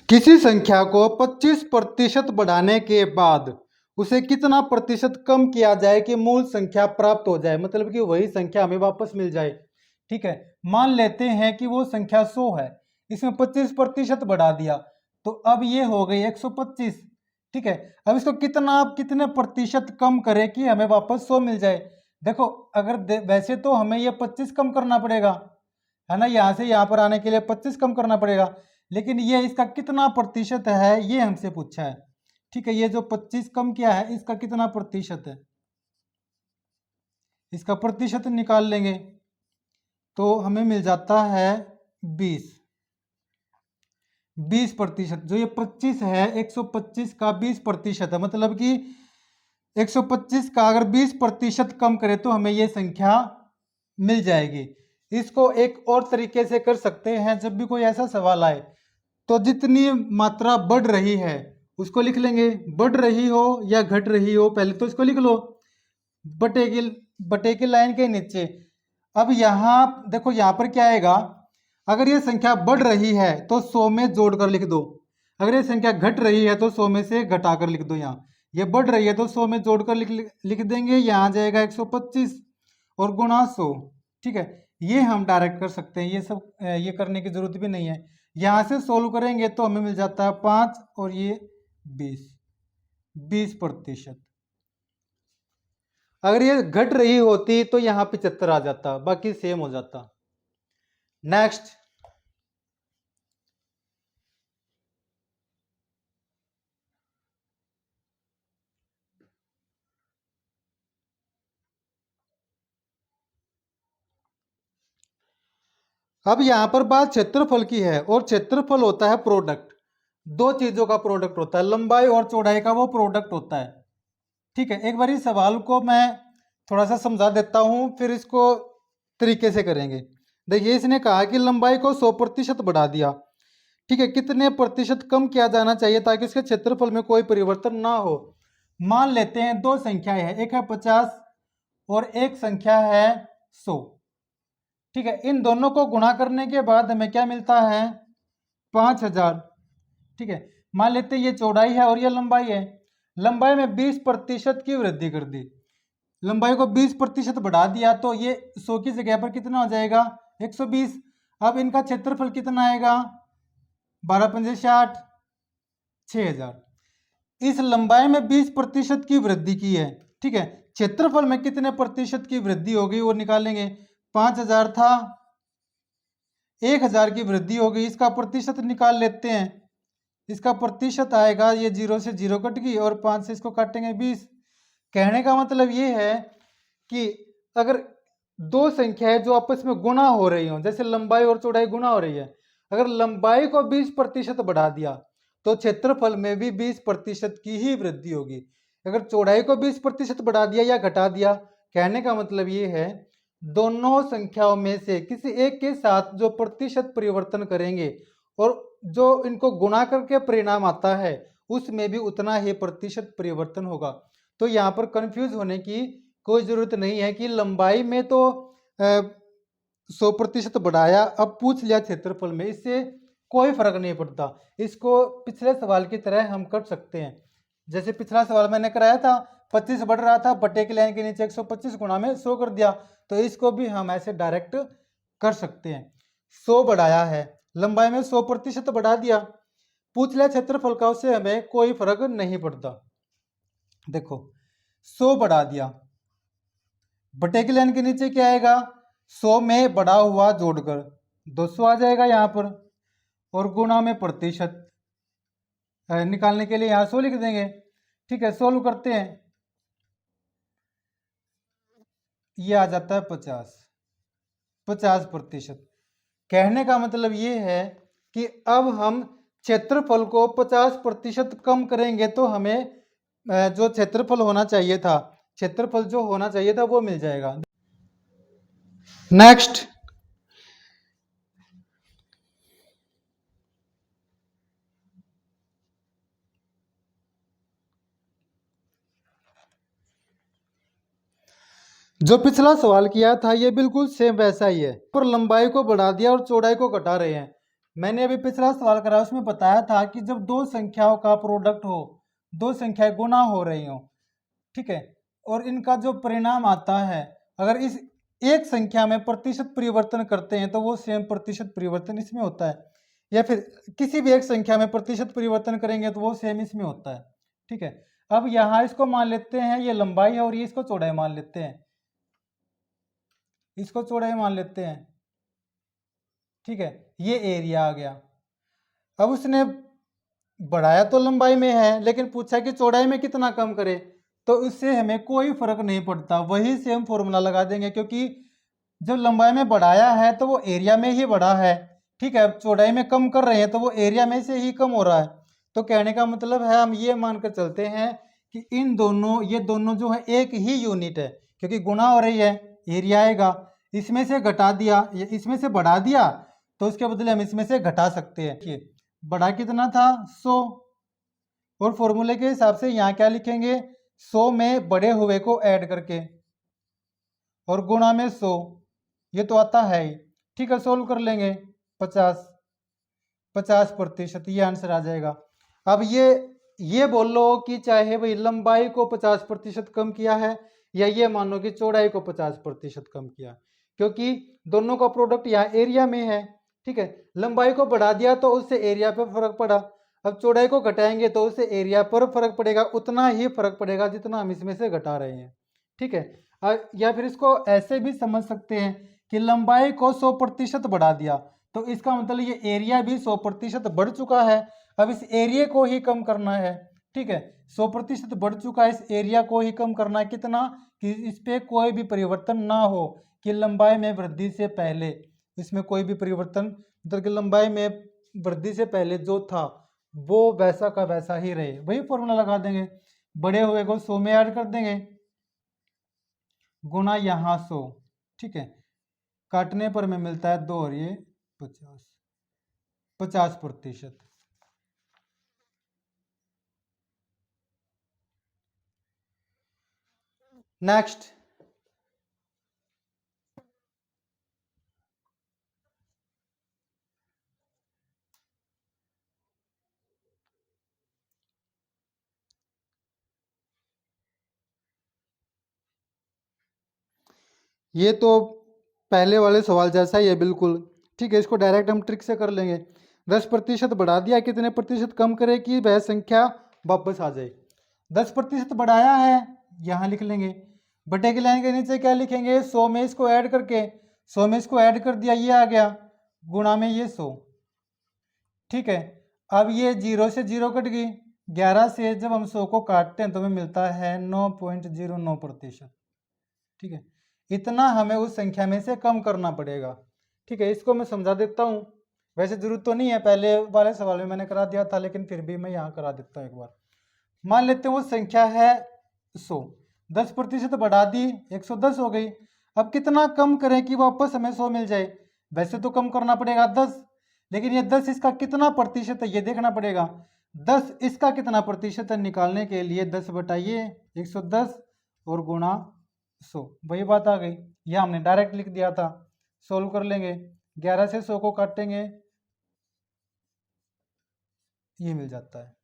किसी संख्या को 25% बढ़ाने के बाद उसे कितना प्रतिशत कम किया जाए कि मूल संख्या प्राप्त हो जाए, मतलब कि वही संख्या हमें वापस मिल जाए। ठीक है, मान लेते हैं कि वो संख्या 100 है, इसमें 25% बढ़ा दिया तो अब ये हो गई 125। ठीक है, अब इसको कितने प्रतिशत कम करें कि हमें वापस 100 मिल जाए। देखो अगर वैसे तो हमें ये 25 कम करना पड़ेगा, है ना, यहाँ से यहाँ पर आने के लिए 25 कम करना पड़ेगा, लेकिन ये इसका कितना प्रतिशत है ये हमसे पूछा है। ठीक है, ये जो 25 कम किया है इसका कितना प्रतिशत है, इसका प्रतिशत निकाल लेंगे तो हमें मिल जाता है 20%। जो ये 25 है 125 का 20% है, मतलब कि 125 का अगर 20% कम करें तो हमें ये संख्या मिल जाएगी। इसको एक और तरीके से कर सकते हैं, जब भी कोई ऐसा सवाल आए तो जितनी मात्रा बढ़ रही है उसको लिख लेंगे, बढ़ रही हो या घट रही हो पहले तो इसको लिख लो बटे की लाइन के नीचे। अब यहाँ देखो यहाँ पर क्या आएगा, अगर ये संख्या बढ़ रही है तो 100 में जोड़कर लिख दो, अगर ये संख्या घट रही है तो 100 में से घटाकर लिख दो। यहाँ ये बढ़ रही है तो 100 में जोड़कर लिख देंगे, यहाँ आ जाएगा 125 और गुणा 100। ठीक है, ये हम डायरेक्ट कर सकते हैं, ये सब ये करने की जरूरत भी नहीं है। यहाँ से सोल्व करेंगे तो हमें मिल जाता है 5 और ये 20%। अगर ये घट रही होती तो यहाँ 75 आ जाता, बाकी सेम हो जाता। नेक्स्ट, अब यहां पर बात क्षेत्रफल की है और क्षेत्रफल होता है प्रोडक्ट, दो चीजों का प्रोडक्ट होता है, लंबाई और चौड़ाई का वो प्रोडक्ट होता है। ठीक है, एक बार इस सवाल को मैं थोड़ा सा समझा देता हूं फिर इसको तरीके से करेंगे। देखिए इसने कहा कि लंबाई को 100% बढ़ा दिया। ठीक है, कितने प्रतिशत कम किया जाना चाहिए ताकि उसके क्षेत्रफल में कोई परिवर्तन ना हो। मान लेते हैं दो संख्याएं हैं, एक है 50 और एक संख्या है 100। ठीक है, इन दोनों को गुणा करने के बाद हमें क्या मिलता है, 5000। ठीक है, मान लेते हैं ये चौड़ाई है और ये लंबाई है, लंबाई में 20% की वृद्धि कर दी, लंबाई को 20% बढ़ा दिया तो ये 100 की जगह पर कितना हो जाएगा 120। अब इनका क्षेत्रफल कितना आएगा 12 पंजे 60, 6000। इस लंबाई में 20% की वृद्धि की है। ठीक है, क्षेत्रफल में कितने प्रतिशत की वृद्धि होगी वो निकालेंगे, 5000 था 1000 की वृद्धि होगी, इसका प्रतिशत निकाल लेते हैं। इसका प्रतिशत आएगा, ये 0 से 0 कट गई और 5 से इसको काटेंगे 20। कहने का मतलब ये है कि अगर दो संख्याएं जो आपस में गुणा हो रही हो, जैसे लंबाई और चौड़ाई गुणा हो रही है, अगर लंबाई को 20% बढ़ा दिया तो क्षेत्रफल में भी 20% की ही वृद्धि होगी। अगर चौड़ाई को 20% बढ़ा दिया या घटा दिया, कहने का मतलब ये है दोनों संख्याओं में से किसी एक के साथ जो प्रतिशत परिवर्तन करेंगे और जो इनको गुणा करके परिणाम आता है उसमें भी उतना ही प्रतिशत परिवर्तन होगा। तो यहाँ पर कंफ्यूज होने की कोई जरूरत नहीं है कि लंबाई में तो 100% बढ़ाया, अब पूछ लिया क्षेत्रफल में, इससे कोई फर्क नहीं पड़ता। इसको पिछले सवाल की तरह हम कर सकते हैं, जैसे पिछला सवाल मैंने कराया था 25 बढ़ रहा था, बटे की लाइन के नीचे 125 गुणा में 100 कर दिया, तो इसको भी हम ऐसे डायरेक्ट कर सकते हैं। 100 बढ़ाया है, लंबाई में 100% बढ़ा दिया, पूछ लिया क्षेत्रफल का, उससे हमें कोई फर्क नहीं पड़ता। देखो 100 बढ़ा दिया, बटे की लाइन के नीचे क्या आएगा, 100 में बढ़ा हुआ जोड़कर 200 आ जाएगा यहाँ पर, और गुणा में प्रतिशत निकालने के लिए यहाँ 100 लिख देंगे। ठीक है, सोल्व करते हैं, ये आ जाता है 50%। कहने का मतलब ये है कि अब हम क्षेत्रफल को 50% कम करेंगे तो हमें जो क्षेत्रफल होना चाहिए था, क्षेत्रफल जो होना चाहिए था वो मिल जाएगा। नेक्स्ट, जो पिछला सवाल किया था ये बिल्कुल सेम वैसा ही है, पर लंबाई को बढ़ा दिया और चौड़ाई को घटा रहे हैं। मैंने अभी पिछला सवाल करा उसमें बताया था कि जब दो संख्याओं का प्रोडक्ट हो, दो संख्याएं गुना हो रही हो, ठीक है, और इनका जो परिणाम आता है, अगर इस एक संख्या में प्रतिशत परिवर्तन करते हैं तो वो सेम प्रतिशत परिवर्तन इसमें होता है, या फिर किसी भी एक संख्या में प्रतिशत परिवर्तन करेंगे तो वो सेम इसमें होता है। ठीक है, अब यहाँ इसको मान लेते हैं ये लंबाई है और ये इसको चौड़ाई मान लेते हैं, इसको चौड़ाई मान लेते हैं। ठीक है, ये एरिया आ गया। अब उसने बढ़ाया तो लंबाई में है लेकिन पूछा कि चौड़ाई में कितना कम करे, तो इससे हमें कोई फर्क नहीं पड़ता, वही सेम फॉर्मूला लगा देंगे, क्योंकि जब लंबाई में बढ़ाया है तो वो एरिया में ही बढ़ा है। ठीक है, अब चौड़ाई में कम कर रहे हैं तो वो एरिया में से ही कम हो रहा है। तो कहने का मतलब है हम ये मानकर चलते हैं कि इन दोनों, ये दोनों जो है एक ही यूनिट है, क्योंकि गुणा हो रही है, एरिया आएगा, इसमें से घटा दिया, इसमें से बढ़ा दिया तो उसके बदले हम इसमें से घटा सकते हैं। देखिए बढ़ा कितना था 100, और फॉर्मूले के हिसाब से यहाँ क्या लिखेंगे, 100 में बढ़े हुए को ऐड करके और गुणा में 100, ये तो आता है ही। ठीक है, सोल्व कर लेंगे, 50% ये आंसर आ जाएगा। अब ये बोल लो कि चाहे भाई लंबाई को 50% कम किया है या ये मानो कि चौड़ाई को 50% कम किया, क्योंकि दोनों का प्रोडक्ट यहाँ एरिया में है। ठीक है, लंबाई को बढ़ा दिया तो उससे एरिया पर फर्क पड़ा, अब चौड़ाई को घटाएंगे तो उससे एरिया पर फर्क पड़ेगा, उतना ही फर्क पड़ेगा जितना हम इसमें से घटा रहे हैं। ठीक है, या फिर इसको ऐसे भी समझ सकते हैं कि लंबाई को 100% बढ़ा दिया तो इसका मतलब ये एरिया भी 100% बढ़ चुका है। अब इस एरिया को ही कम करना है। ठीक है, 100% बढ़ चुका है, इस एरिया को ही कम करना है, कितना कि इस पे कोई भी परिवर्तन ना हो, कि लंबाई में वृद्धि से पहले इसमें कोई भी परिवर्तन, मतलब कि लंबाई में वृद्धि से पहले जो था वो वैसा का वैसा ही रहे, वही फॉर्मूला लगा देंगे। बड़े हुए को 100 में ऐड कर देंगे, गुना यहाँ 100। ठीक है, काटने पर हमें मिलता है 2 और ये 50%। नेक्स्ट, ये तो पहले वाले सवाल जैसा ही है बिल्कुल। ठीक है, इसको डायरेक्ट हम ट्रिक से कर लेंगे। 10% बढ़ा दिया, कितने प्रतिशत कम करे कि वह संख्या वापस आ जाए। 10% बढ़ाया है, यहाँ लिख लेंगे, बटे की लाइन के नीचे क्या लिखेंगे, 100 में इसको ऐड करके, 100 में इसको ऐड कर दिया, ये आ गया, गुणा में ये 100। ठीक है, अब ये 0 से 0 कट गई, 11 से जब हम 100 को काटते हैं तो हमें मिलता है 9.09%। ठीक है, इतना हमें उस संख्या में से कम करना पड़ेगा। ठीक है, इसको मैं समझा देता हूँ, वैसे जरूरत तो नहीं है, पहले वाले सवाल में मैंने करा दिया था, लेकिन फिर भी मैं यहाँ करा देता हूँ एक बार। मान लेते हैं वो संख्या है 100, 10% बढ़ा दी, 110 हो गई। अब कितना कम करें कि वापस हमें 100 मिल जाए, वैसे तो कम करना पड़ेगा 10, लेकिन ये 10 इसका कितना प्रतिशत है ये देखना पड़ेगा। 10 इसका कितना प्रतिशत है निकालने के लिए 10 बटाइए 110 और गुणा 100, वही बात आ गई। यह हमने डायरेक्ट लिख दिया था, सोल्व कर लेंगे, 11 से 100 को काटेंगे, ये मिल जाता है।